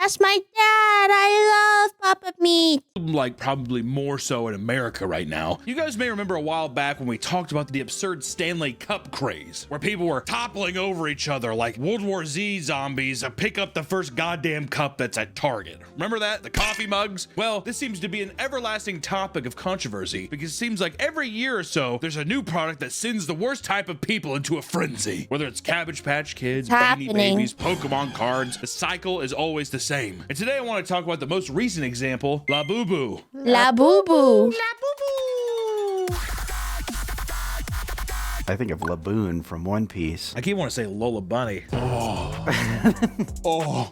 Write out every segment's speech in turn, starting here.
That's my dad. I love Papa Meat. Like probably more so in America right now. You guys may remember a while back when we talked about the absurd Stanley Cup craze, where people were toppling over each other like World War Z zombies to pick up the first goddamn cup that's at Target. Remember that? The coffee mugs? Well, this seems to be an everlasting topic of controversy because it seems like every year or so, there's a new product that sends the worst type of people into a frenzy. Whether it's Cabbage Patch Kids, Beanie Babies, Pokemon cards, the cycle is always the same. And today I want to talk about the most recent example, Labubu. Labubu. I think of Laboon from One Piece. I keep wanting to say Lola Bunny. Oh.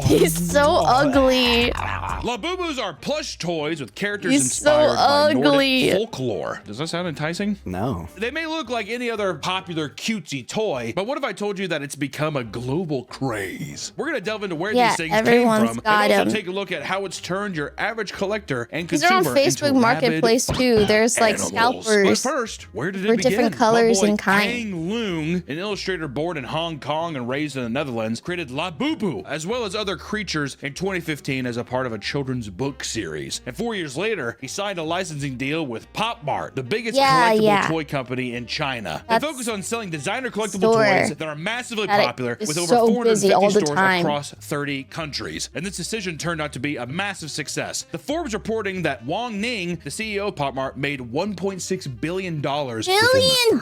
He's so ugly. Labubus are plush toys with characters He's inspired so by ugly. Nordic folklore. Does that sound enticing? No. They may look like any other popular cutesy toy, but what if I told you that it's become a global craze? We're gonna delve into where these things came from, and also take a look at how it's turned your average collector and consumer These are on Facebook Marketplace too. There's like scalpers. But first, where did it for begin? different colors and kinds. Kang Leung, an illustrator born in Hong Kong and raised in the Netherlands, created Labubu, as well as other creatures in 2015 as a part of a children's book series. And 4 years later, he signed a licensing deal with PopMart, the biggest collectible toy company in China. They focus on selling designer collectible toys that are massively popular with over 450 stores across 30 countries. And this decision turned out to be a massive success. The Forbes reporting that Wang Ning, the CEO of PopMart, made $1.6 billion. $1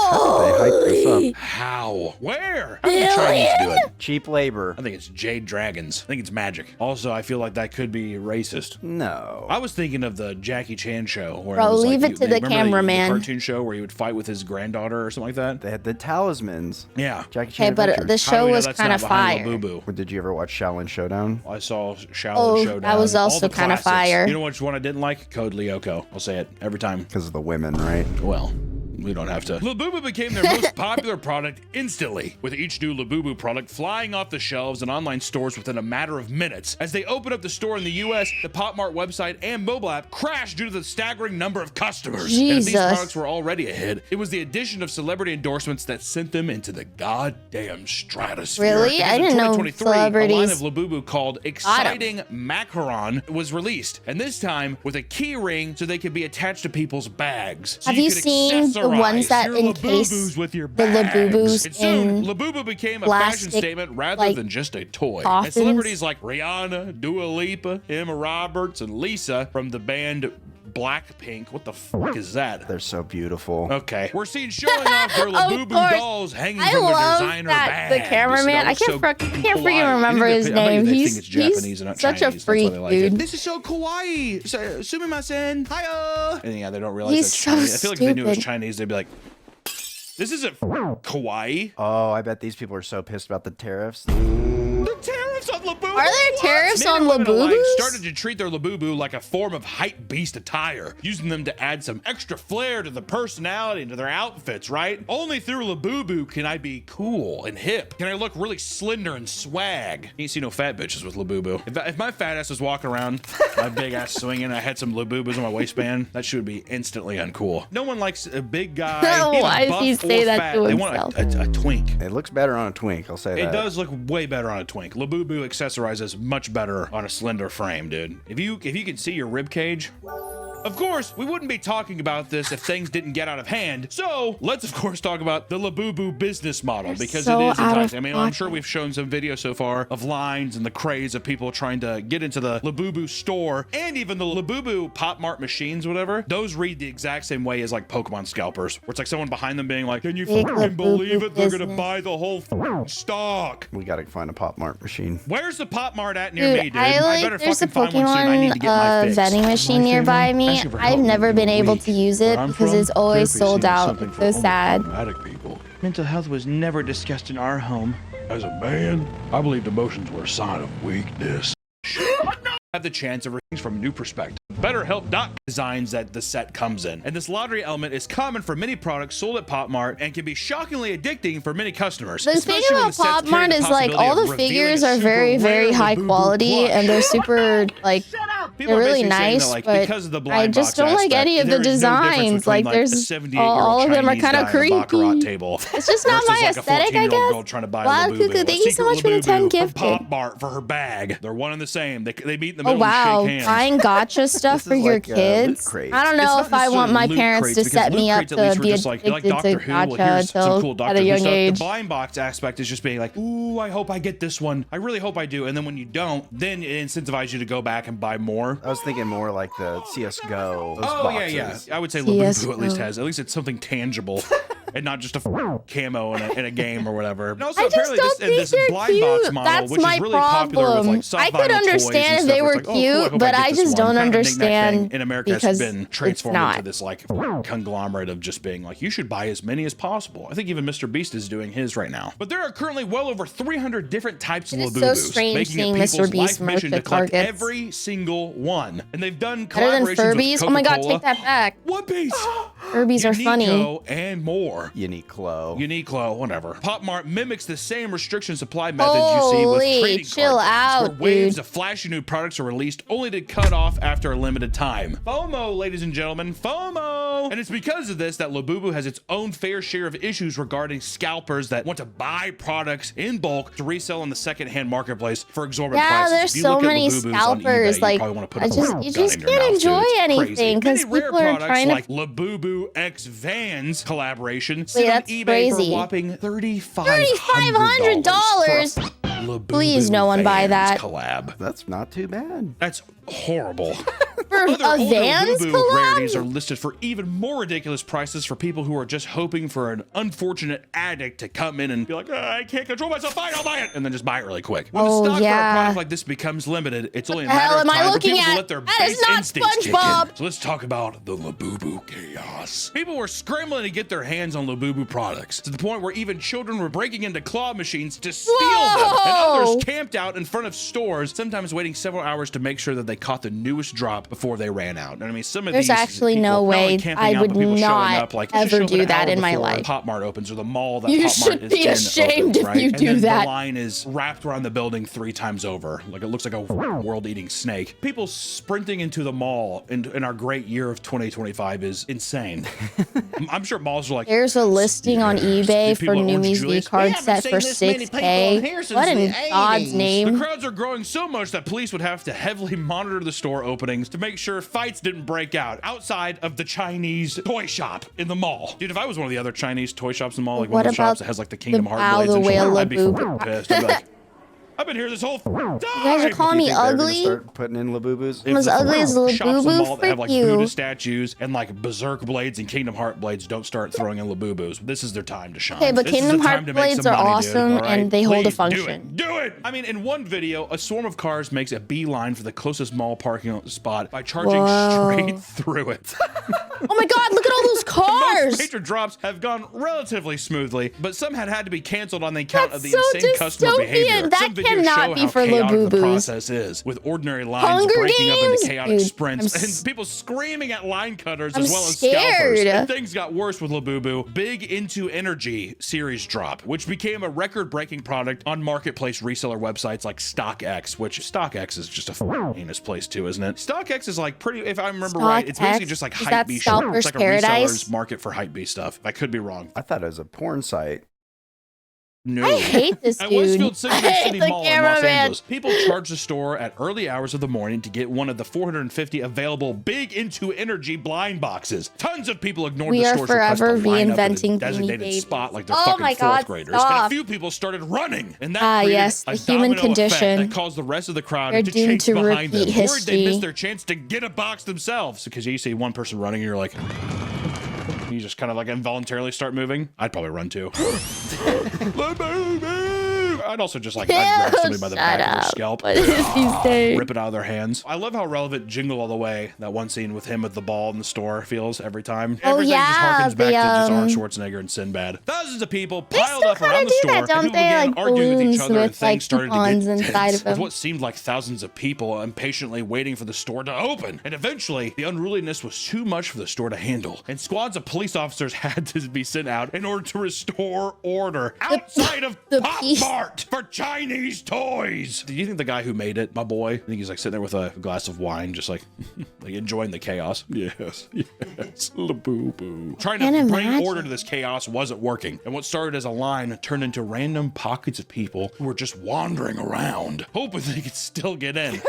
Holy! How? Where? How did the Chinese do it? Cheap labor. I think it's Jade Dragons. I think it's magic. Also, I feel like that could be racist. No. I was thinking of the Jackie Chan show. Where Bro, it was leave like, it to the cameraman. The cartoon show where he would fight with his granddaughter or something like that. They had the talismans. Yeah. Jackie Chan. Okay, but Adventures. the show was kind of fire. Labubu? Did you ever watch Shaolin Showdown? I saw Shaolin Showdown. That was also kind of fire. You know which one I didn't like? Code Lyoko. I'll say it every time. Because of the women, right? Well, we don't have to. Labubu became their most popular product instantly, with each new Labubu product flying off the shelves in online stores within a matter of minutes. As they opened up the store in the US, the PopMart website and mobile app crashed due to the staggering number of customers. Jesus. And if these products were already a hit, it was the addition of celebrity endorsements that sent them into the goddamn stratosphere. Really? I didn't know celebrities. A line of Labubu called Exciting Macaron was released, and this time with a key ring so they could be attached to people's bags. So Have you seen the ones that encase with your the Labubus and soon, in Labubu became a plastic, fashion statement rather like, than just a toy. coffins? And celebrities like Rihanna, Dua Lipa, Emma Roberts, and Lisa from the band Blackpink. What the fuck is that? They're so beautiful. Okay. We're seen showing off their Labubu dolls hanging from their designer bags. The cameraman, I can't freaking remember his name. He's such a freak, dude. This is so kawaii. Sumimasen. Hiya. And yeah, they don't realize He's that's so Chinese. I feel like if they knew it was stupid. Chinese, they'd be like, this isn't kawaii. Oh, I bet these people are so pissed about the tariffs. The tariffs on Labubu. Are there tariffs Men on and women alike Labubus? started to treat their Labubu like a form of hype beast attire, using them to add some extra flair to the personality and to their outfits, right? Only through Labubu can I be cool and hip. Can I look really slender and swag? You ain't see no fat bitches with Labubu. If my fat ass was walking around, my big ass swinging, I had some Labubus on my waistband, that shit would be instantly uncool. No one likes a big guy. Why does he say that to They himself? want a twink. It looks better on a twink, I'll say that. It does look way better on a twink. Labubu accessorizes much better on a slender frame, dude. If you can see your rib cage. Of course, we wouldn't be talking about this if things didn't get out of hand. So let's of course talk about the Labubu business model because so it is out of enticing. I mean, I'm sure we've shown some videos so far of lines and the craze of people trying to get into the Labubu store and even the Labubu PopMart machines, whatever. Those read the exact same way as like Pokemon scalpers, where it's like someone behind them being like, "Can you Big fucking believe it? They're gonna business. buy the whole stock." We gotta find a PopMart machine. Where's the PopMart at near me, dude? I better there's a fucking find one soon. I need to get my Pokemon fix. vending machine nearby me. I've never been able to use it because it's always sold out. It's so sad. People. Mental health was never discussed in our home. As a man, I believed emotions were a sign of weakness. Have the chance of things from a new perspective. BetterHelp designs that the set comes in, and this lottery element is common for many products sold at PopMart and can be shockingly addicting for many customers. The thing about PopMart is like all the figures are very, very high quality and they're super like People They're are really basically saying nice, that, like, but because of the blind I just box don't like aspect, any of the there is no difference designs. between, Like, a there's 78-year-old all of them are Chinese kind guy of at a baccarat creepy. table. It's just not versus, my like, a aesthetic, I 14-year-old guess. girl trying to buy Wow, a Labubu, Cuckoo, a thank you so much for the secret 10 Labubu from gifted. PopMart for her bag. They're one and the same. They meet in the Oh middle wow, and shake hands. buying gotcha stuff for is your like, loot kids. crates. I don't It's know not if I want my necessarily loot parents crates, to because set loot me up crates, at least, to were be just like addicted Doctor to Who. Well, gotcha here's some till cool at Doctor a Who young stuff. age. The blind box aspect is just being like, ooh, I hope I get this one. I really hope I do. And then when you don't, then it incentivizes you to go back and buy more. I was thinking more like the CS:GO. Those Oh, boxes. yeah. I would say Labubu CS:GO. at least has. At least it's something tangible. And not just a camo in a game or whatever. And also, I just apparently don't think this they're blind box cute. model, That's which my is really popular with problem. like soft I could vinyl toys understand and if stuff, they where were it's like, oh, cool, I cute, hope but I I get this just one. don't Kind of a knick-knack understand thing. In America, because it's been it's transformed not. into this like conglomerate of just being like, you should buy as many as possible. I think even Mr. Beast is doing his right now. But there are currently well over 300 different types of It is Labubus, so strange making seeing it Mr. people's Beast life mission to market collect targets. every single one. And they've done Better than collaborations with Furbies? Oh my god, Coca-Cola, take that back. One Piece, Furbies are funny. Uniqlo, and more. Uniqlo. Uniqlo, whatever. PopMart mimics the same restriction supply methods you see with Holy, trading chill card games, out, where waves dude. of flashy new products are released only to cut off after a limited time. FOMO, ladies and gentlemen, FOMO! And it's because of this that Labubu has its own fair share of issues regarding scalpers that want to buy products in bulk to resell in the secondhand marketplace for exorbitant prices. There's If you so look at many Labubus on scalpers. eBay, like, you probably want to put I a just, gun you in just your can't mouth, enjoy dude. It's anything crazy. because Many rare people are products trying to. like Labubu X Vans collaboration sit on that's eBay for a crazy. whopping $3,500. Labubu Please, no one buy Vans that. collab. That's not too bad. That's horrible. For Other a older Vans Labubu collab? rarities are listed for even more ridiculous prices for people who are just hoping for an unfortunate addict to come in and be like, I can't control myself, fine, I'll buy it, and then just buy it really quick. When the Oh, stock for a yeah. product like this becomes limited, it's only a the matter hell of am I time for looking people to at? let their That is base not instincts kick in. SpongeBob. So let's talk about the Labubu chaos. People were scrambling to get their hands on Labubu products to the point where even children were breaking into claw machines to steal them, and others camped out in front of stores, sometimes waiting several hours to make sure that they caught the newest drop before they ran out. And I mean, some of There's these actually people, no not only way camping I out, would but people showing not up, like, let's just ever show up an do that hour in my before life. PopMart opens, or the mall that You PopMart should is be in ashamed opens, if right? you And do then that. the line is wrapped around the building 3 times over. Like, it looks like a world-eating snake. People sprinting into the mall in our great year of 2025 is insane. I'm sure malls are like, There's a listing on eBay These for people at Orange Numi's Julius, V card we haven't set seen for this many people in here 6K. since What in the God's 80s. the name? crowds are growing so much that police would have to heavily monitor the store openings to make sure fights didn't break out outside of the Chinese toy shop in the mall. Dude, if I was one of the other Chinese toy shops in the mall, like What one of the shops about that has like the Kingdom the Hearts Bow blades the and shit, Whale I'd be Labubu? pissed. I'd be like, I've been here this whole time. You guys are calling Do me you think they're gonna ugly? start putting in Labubus? I'm as ugly as a Shops in the Labubu? mall that have like Frick Buddha you. statues and like Berserk blades and Kingdom Heart blades don't start throwing in Labubus. This is their time to shine. Okay, but This is Kingdom the time Heart to make blades some are money, dude, awesome, all right? and they hold a Please, function. Do it! I mean, in one video, a swarm of cars makes a beeline for the closest mall parking spot by charging Whoa. straight through it. Oh my god, look at all those Most cars! major drops have gone relatively smoothly, but some had to be canceled on the account of That's the so insane customer dystopian. behavior. That Some videos cannot show be how for chaotic the Labubus. process is, with ordinary lines Hunger breaking up into Games? chaotic Dude, sprints, I'm and people screaming at line cutters I'm as well as scalpers. scared. And things got worse with Labubu. Big Into Energy series drop, which became a record-breaking product on marketplace reseller websites like StockX, which StockX is just a heinous place too, isn't it? StockX is like pretty, if I remember right, it's basically StockX? just like Is hype that B shit. Scalper's It's like a Paradise? reseller's market for hype B stuff. I could be wrong. I thought it was a porn site. No. I hate this At dude. Westfield I City hate the Mall in Los cameraman. Angeles, people charge the store at early hours of the morning to get one of the 450 available Big Into Energy blind boxes. Tons of people ignored We the are store's request forever to line up in a reinventing Beanie designated Babies. spot like they're Oh fucking my fourth God, graders. And a stop. few people started running, and that Ah, created yes, a the human domino effect condition. that caused the rest of the crowd They're to doomed chase to behind them, repeat worried they history. missed their chance to get a box themselves. Because you see one person running, and you're like, you just kind of like involuntarily start moving. I'd probably run too. I'd also just like, I'd grab somebody by the back of their scalp. What is he saying? Rip it out of their hands. I love how relevant Jingle All the Way, that one scene with him with the ball in the store, feels every time. Oh, Everything yeah, just harkens back to just the, Arnold Schwarzenegger and Sinbad. Thousands of people piled still up around kinda the do store, that, don't and people they? began Like arguing with each balloons other, and with, things like, started to coupons get inside tense, of them. with what seemed like thousands of people impatiently waiting for the store to open. And eventually, the unruliness was too much for the store to handle, and squads of police officers had to be sent out in order to restore order outside of the PopMart. PopMart for Chinese toys. Do you think the guy who made it, my boy, I think he's like sitting there with a glass of wine, just like, like enjoying the chaos? Yes, yes, Labubu. Trying to bring order to this chaos wasn't working. And what started as a line turned into random pockets of people who were just wandering around, hoping they could still get in.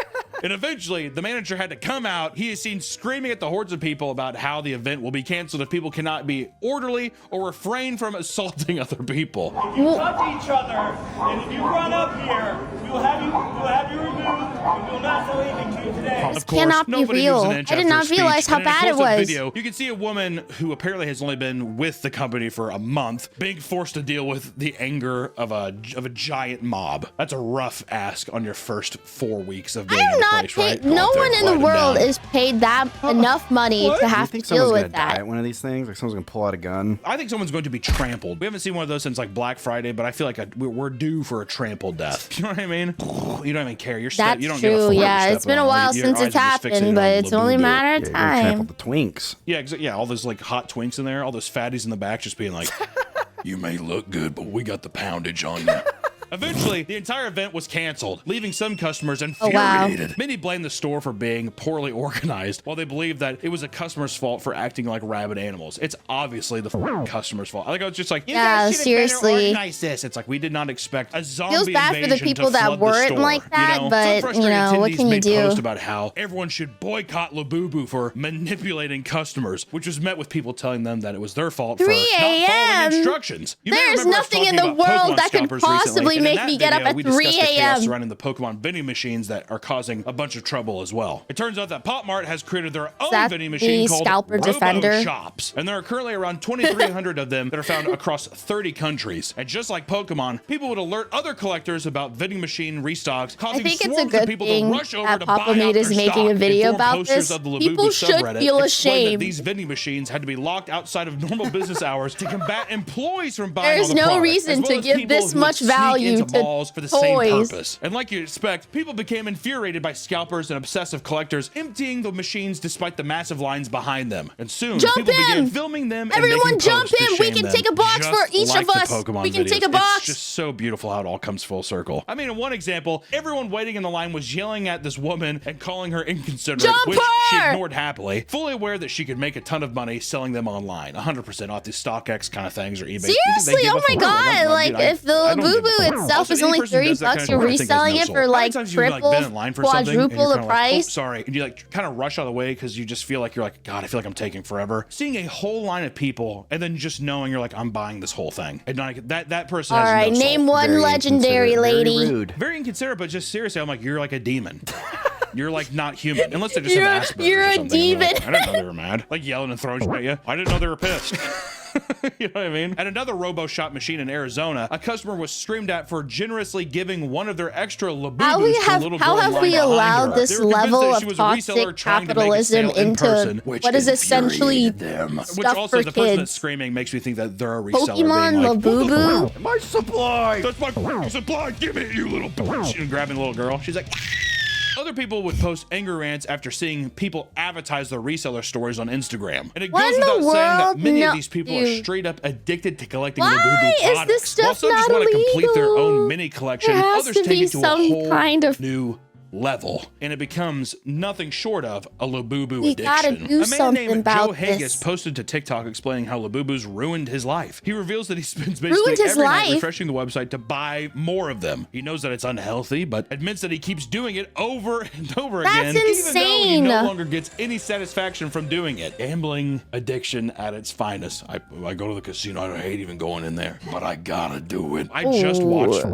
And eventually, the manager had to come out. He is seen screaming at the hordes of people about how the event will be canceled if people cannot be orderly or refrain from assaulting other people. If you touch each other, and if you run up here, we will have you removed, and we will not sell anything to you today. Of course, cannot be real. I did not realize how bad it was. Video, you can see a woman who apparently has only been with the company for a month being forced to deal with the anger of a giant mob. That's a rough ask on your first 4 weeks of being in the place, right? No one in the world is paid that enough money to have to deal with that. Die at one of these things? Like someone's gonna pull out a gun? I think someone's going to be trampled. We haven't seen one of those since like Black Friday, but I feel like we're due for a trampled death. You know what I mean? You don't even care. That's true. Yeah, it's been a while since it's happened, but it's only a matter of time. The Twinks. Yeah, all those like hot Twinks in there, all those fatties in the back just being like, you may look good, but we got the poundage on you. Eventually, the entire event was canceled, leaving some customers infuriated. Wow. Many blamed the store for being poorly organized, while they believed that it was a customer's fault for acting like rabid animals. It's obviously the customer's fault. Like I was just like, you guys seriously, better organize this. It's like we did not expect a zombie feels bad for the people that weren't like that, but you know what can you do? Post about how everyone should boycott Labubu for manipulating customers, which was met with people telling them that it was their fault for not following instructions. There's nothing in the world that could possibly make me get up at 3 a.m. surrounding the Pokemon vending machines that are causing a bunch of trouble as well. It turns out that PopMart has created their own vending machine called Robo Shops, and there are currently around 2,300 of them that are found across 30 countries. And just like Pokemon, people would alert other collectors about vending machine restocks, causing swarms of people to rush over to buy out their stock. Making a video about this. People should feel ashamed. These vending machines had to be locked outside of normal business hours to combat employees from buying. There's no reason to give this much value to for the same purpose. And like you'd expect, people became infuriated by scalpers and obsessive collectors emptying the machines despite the massive lines behind them. And soon, people began filming them. Everyone jump in! We can take a box for each of us! We can take a box! It's just so beautiful how it all comes full circle. I mean, in one example, everyone waiting in the line was yelling at this woman and calling her inconsiderate, which she ignored happily, fully aware that she could make a ton of money selling them online, 100% off these StockX kind of things or eBay. Seriously, oh my god! Like, if the Labubu itself is only $30, you're reselling it for like triple, quadruple the price. Sorry, and you like kind of rush out of the way because you just feel like you're like, God, I feel like I'm taking forever. Seeing a whole line of people and then just knowing you're like, I'm buying this whole thing. And that person. All right, name one legendary lady. Very rude. Very inconsiderate, but just seriously, I'm like, you're like a demon. You're like not human, unless they just have Asperger's You're or a something. demon. Like, I didn't know they were mad. Like yelling and throwing shit at you. I didn't know they were pissed. You know what I mean? At another Robo Shop machine in Arizona, a customer was screamed at for generously giving one of their extra Labubus to a little girl. How have we allowed this level of toxic capitalism into what is essentially which also the person that's screaming makes me think that they're a reseller. Pokemon Labubu? My supply! That's my supply! Give it, you little bitch! And grabbing the little girl. She's like... Other people would post angry rants after seeing people advertise their reseller stories on Instagram. And it goes without saying that many of these people are straight up addicted to collecting Labubu products. Is this stuff While some just want to complete their own mini collection, others take it to a whole new level, and it becomes nothing short of a Labubu addiction. A man named Joe Haggis posted to TikTok explaining how Labubu's ruined his life. He reveals that he spends basically every night refreshing the website to buy more of them. He knows that it's unhealthy, but admits that he keeps doing it over and over again, even though he no longer gets any satisfaction from doing it. Gambling addiction at its finest. I go to the casino, I hate even going in there, but I gotta do it. I just watched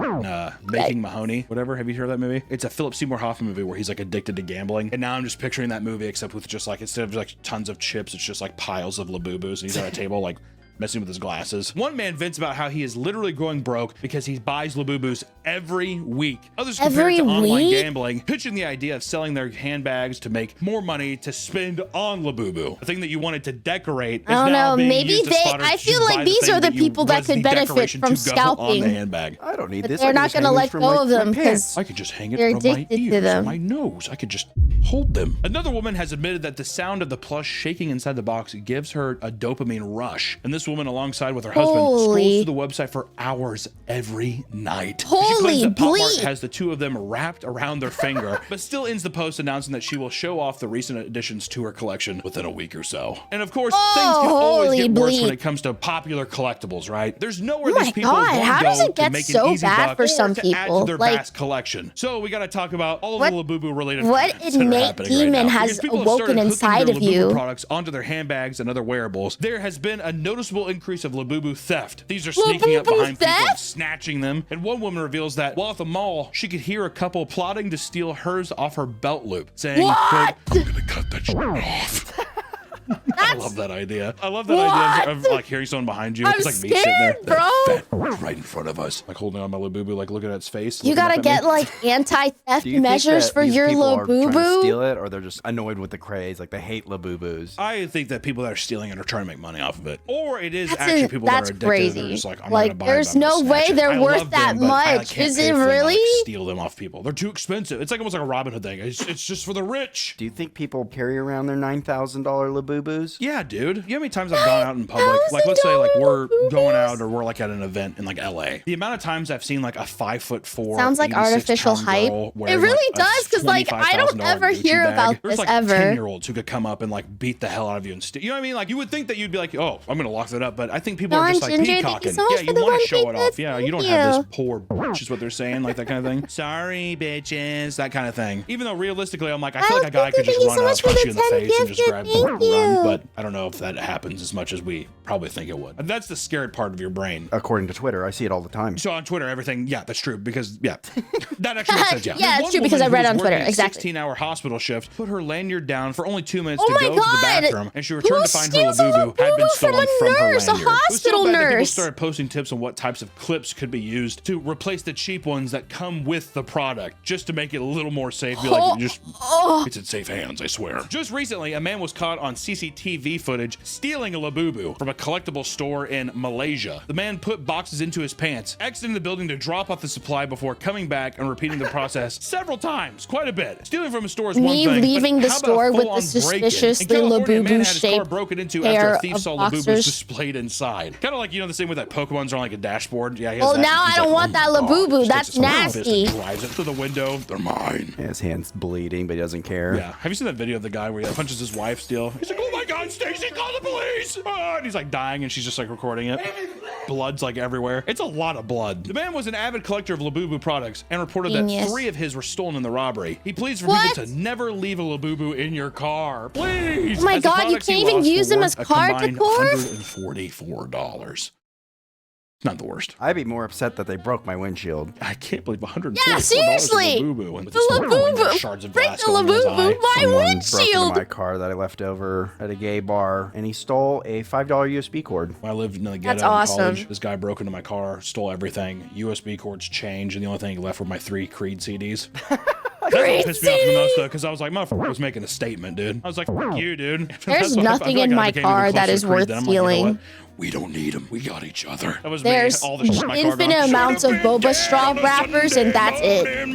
Making Mahoney, whatever. Have you heard of that movie? It's a Philip Seymour Hoffman movie where he's like addicted to gambling, and now I'm just picturing that movie except with just like, instead of like tons of chips, it's just like piles of Labubus, and he's at a table like messing with his glasses. One man vents about how he is literally going broke because he buys Labubus every week. Others compare it to online gambling, pitching the idea of selling their handbags to make more money to spend on Labubu. The thing that you wanted to decorate is now being used as fodder. I feel like these are the people that could benefit from scalping. I don't need this. They're not going to let go of them because I could just hang it from my ears or my nose. I could just hold them. Another woman has admitted that the sound of the plush shaking inside the box gives her a dopamine rush, and this this woman alongside with her husband scrolls through the website for hours every night. She claims that PopMart has the two of them wrapped around their finger, but still ends the post announcing that she will show off the recent additions to her collection within a week or so. And of course, things can always get worse when it comes to popular collectibles, right? There's nowhere these people won't go to make an easy buck or to add to their vast collection. So we got to talk about all of the Labubu related what innate demon has awoken inside of you products onto their handbags and other wearables. There has been a noticeable increase of Labubu theft. These are sneaking up behind people and snatching them. And one woman reveals that while at the mall, she could hear a couple plotting to steal hers off her belt loop, saying, quote, "I'm gonna cut that shit off." I love that idea. I love that idea of like hearing someone behind you. It's like me sitting there, bro, right in front of us, like holding on my Labubu, like looking at its face. You gotta get like anti-theft measures for your Labubu. Steal it, or they're just annoyed with the craze, like they hate Labubus. I think that people that are stealing it are trying to make money off of it, or it is actually people that are addicted. Crazy. They're just like, I'm not gonna buy there's no way they're worth that much. Is it really? Steal them off people. They're too expensive. It's like almost like a Robin Hood thing. It's just for the rich. Do you think people carry around their $9,000 Labubus? Yeah, dude. You know how many times I've gone out in public? Like, let's say like we're going out or we're like at an event in like LA. The amount of times I've seen like a 5'4" sounds like artificial hype. It really does, because like I don't ever hear about this ever. 10-year-olds who could come up and like beat the hell out of you and steal. You know what I mean? Like you would think that you'd be like, oh, I'm gonna lock that up, but I think people are just like peacocking. Yeah, you want to show it off. Yeah, you don't have this poor bitch, is what they're saying, like that kind of thing. Sorry, bitches, that kind of thing. Even though realistically, I'm like, I feel like a guy could just run up, punch you in the face, and just grab the and run. But I don't know if that happens as much as we probably think it would. That's the scared part of your brain. According to Twitter, I see it all the time. So on Twitter, everything, yeah, that's true, because that actually makes sense. Yeah, it's true, because I read on Twitter. Exactly. 16-hour hospital shift, put her lanyard down for only 2 minutes to go to the bathroom, and she returned to find her Labubu had been stolen from her lanyard. A hospital nurse. People started posting tips on what types of clips could be used to replace the cheap ones that come with the product, just to make it a little more safe. Be like, it's in safe hands, I swear. Just recently, a man was caught on CCTV footage stealing a Labubu from a collectible store in Malaysia. The man put boxes into his pants, exiting the building to drop off the supply before coming back and repeating the process several times, quite a bit. Stealing from a store is one thing. Me leaving the store with the suspiciously Labubu-shaped broken into after a thief saw Labubus displayed inside. Kind of like, you know, the same way that Pokemon's are on like a dashboard. Yeah. Well, now I don't want that Labubu. That's nasty. Drives it through the window. They're mine. His hand's bleeding, but he doesn't care. Yeah. Have you seen that video of the guy where he punches his wife still? He's like, oh my God, Stacy, call the police! And he's like dying, and she's just like recording it. Blood's like everywhere. It's a lot of blood. The man was an avid collector of Labubu products and reported that 3 of his were stolen in the robbery. He pleads for people to never leave a Labubu in your car. Please! Oh my God, you can't even use them as car decor? $144. Not the worst. I'd be more upset that they broke my windshield. I can't believe $144 seriously. Labubu. And the Labubu. Shards of break glass the Labubu. My Someone windshield. Broke into my car that I left over at a gay bar, and he stole a $5 USB cord. When I lived in the ghetto in college, this guy broke into my car, stole everything. USB cords changed, and the only thing he left were my 3 Creed CDs. That's what pissed me off the most, though, because I was like, motherfucker was making a statement, dude. I was like, fuck you, dude. There's nothing in my car that is worth stealing. We don't need them. We got each other. That was There's all the shit in my car infinite amounts of boba straw wrappers, and that's it.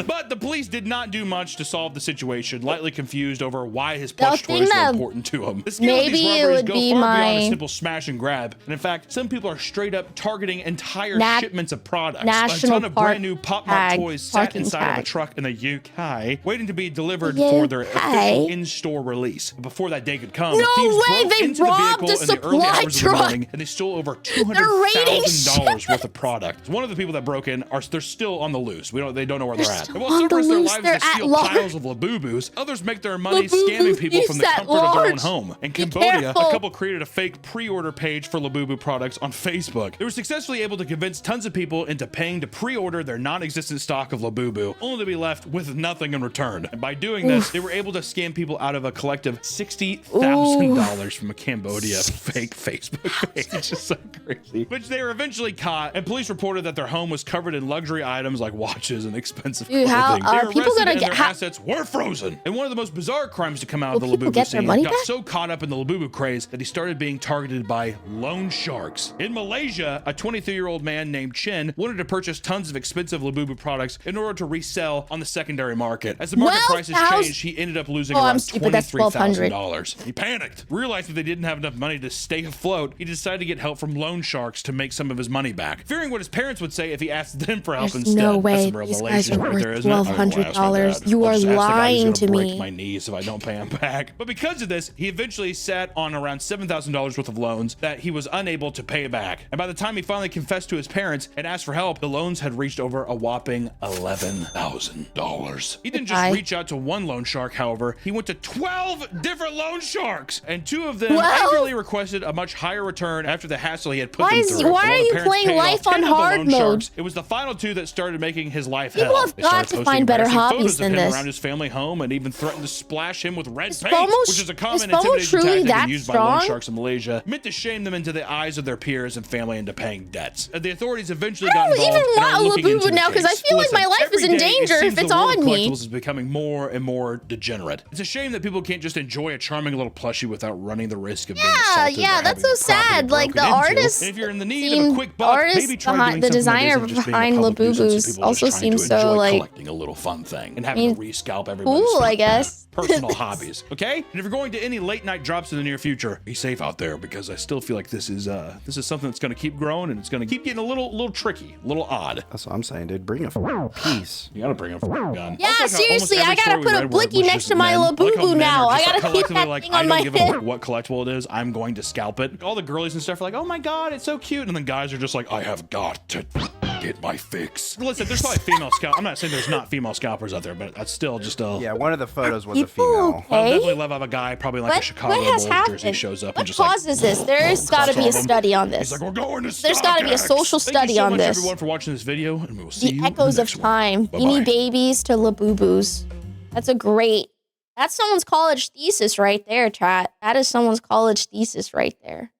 But the police did not do much to solve the situation, lightly confused over why his plush toys were important to him. The scale of these robberies go far beyond a simple smash and grab. And in fact, some people are straight up targeting entire shipments of products. A ton of brand new PopMart toys sat inside of a truck in the UK, waiting to be delivered for their official in-store release. But before that day could come, thieves broke into the vehicle in the early hours of the morning, and they stole over $200,000 worth of product. One of the people that broke in they're still on the loose. They don't know where they're at. And while some risk their lives to steal piles of Labubus, others make their money scamming people from the comfort of their own home. In Cambodia, a couple created a fake pre-order page for Labubu products on Facebook. They were successfully able to convince tons of people into paying to pre-order their non-existent stock of Labubu, only to be left with nothing in return. And by doing this, they were able to scam people out of a collective $60,000 from a Cambodia fake Facebook page. It's just so crazy. Which they were eventually caught, and police reported that their home was covered in luxury items like watches and expensive clothing. How are people gonna get their assets were frozen? And one of the most bizarre crimes to come out of the Labubu scene got so caught up in the Labubu craze that he started being targeted by loan sharks. In Malaysia, a 23-year-old man named Chen wanted to purchase tons of expensive Labubu products in order to resell on the secondary market. As the market prices changed, he ended up losing around $23,000. He panicked, realized that they didn't have enough money to stay afloat. He decided to get help from loan sharks to make some of his money back, fearing what his parents would say if he asked them for help instead. No way. These guys are worth $1,200. You are lying to me. Break my knees if I don't pay him back. But because of this, he eventually sat on around $7,000 worth of loans that he was unable to pay back. And by the time he finally confessed to his parents and asked for help, the loans had reached over a whopping $11,000. He didn't just reach out to one loan shark, however. He went to 12 different loan sharks, and 2 of them angrily requested a much higher return after the hassle he had put them through. Why are you playing life on hard mode? It was the final 2 that started making his life hell. People have got to find better hobbies than this. Around his family home, and even threatened to splash him with red paint, which is a common intimidation tactic used by loan sharks in Malaysia, meant to shame them into the eyes of their peers and family into paying debts. The authorities eventually got involved. I don't even want a Labubu now because I feel like my life is in danger if it's on me. Is becoming more and more degenerate. It's a shame that people can't just enjoy a charming little plushie without running the risk of being assaulted. Yeah, that's so sad. Like the artist, and if you're in the need of a quick buck, maybe try doing the designer behind Labubu's also seems so like collecting a little fun thing and having to rescalp everybody's cool, I guess. Personal hobbies, okay? And if you're going to any late night drops in the near future, be safe out there, because I still feel like this is something that's going to keep growing, and it's going to keep getting a little tricky, a little odd. That's what I'm saying, dude. Bring a piece. You gotta bring a gun. Yeah, also, seriously, I gotta put a blicky next to my Labubu now. I gotta keep that thing on my head. I don't give a what collectible it is. I'm going to scalp it. All the girlies and stuff are like, oh my god, it's so cute, and then guys are just like, I have got to get my fix. Listen, there's probably female scalp. I'm not saying there's not female scalpers out there, but that's still just a... Yeah, one of the photos was a female. I'll definitely love a guy, probably like a Chicago Bulls jersey, shows up and just like... What causes this? There's gotta be a study on this. He's like, we're going to There's gotta be a social study on this. Thank you so much, everyone, for watching this video, and we will see you the echoes of time. Beanie Babies to Labubus. That's someone's college thesis right there, chat. That is someone's college thesis right there.